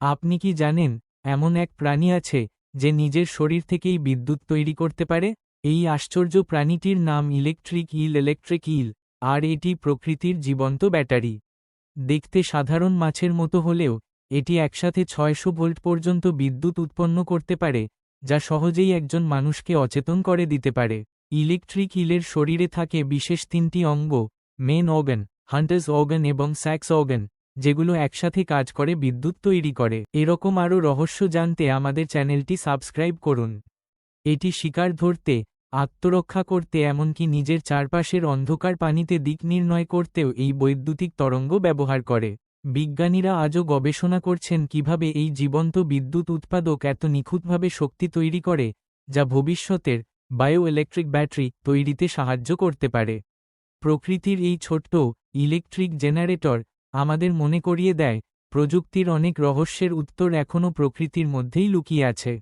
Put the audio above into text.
আপনি কি জানেন, এমন এক প্রাণী আছে যে নিজের শরীর থেকেই বিদ্যুৎ তৈরি করতে পারে? এই আশ্চর্য প্রাণীটির নাম ইলেকট্রিক ইল, আর এটি প্রকৃতির জীবন্ত ব্যাটারি। দেখতে সাধারণ মাছের মতো হলেও এটি একসাথে 600 ভোল্ট পর্যন্ত বিদ্যুৎ উৎপন্ন করতে পারে, যা সহজেই একজন মানুষকে অচেতন করে দিতে পারে। ইলেকট্রিক ইলের শরীরে থাকে বিশেষ তিনটি অঙ্গ: মেন অর্গান, হান্টার্স অর্গান এবং স্যাক্স অর্গান, যেগুলো একসাথে কাজ করে বিদ্যুৎ তৈরি করে। এরকম আরও রহস্য জানতে আমাদের চ্যানেলটি সাবস্ক্রাইব করুন। এটি শিকার ধরতে, আত্মরক্ষা করতে, এমনকি নিজের চারপাশের অন্ধকার পানিতে দিক নির্ণয় করতেও এই বৈদ্যুতিক তরঙ্গ ব্যবহার করে। বিজ্ঞানীরা আজও গবেষণা করছেন কিভাবে এই জীবন্ত বিদ্যুৎ উৎপাদক এত নিখুঁতভাবে শক্তি তৈরি করে, যা ভবিষ্যতের বায়োইলেকট্রিক ব্যাটারি তৈরিতে সাহায্য করতে পারে। প্রকৃতির এই ছোট্ট ইলেকট্রিক জেনারেটর আমাদের মনে করিয়ে দেয়, প্রযুক্তির অনেক রহস্যের উত্তর এখনও প্রকৃতির মধ্যেই লুকিয়ে আছে।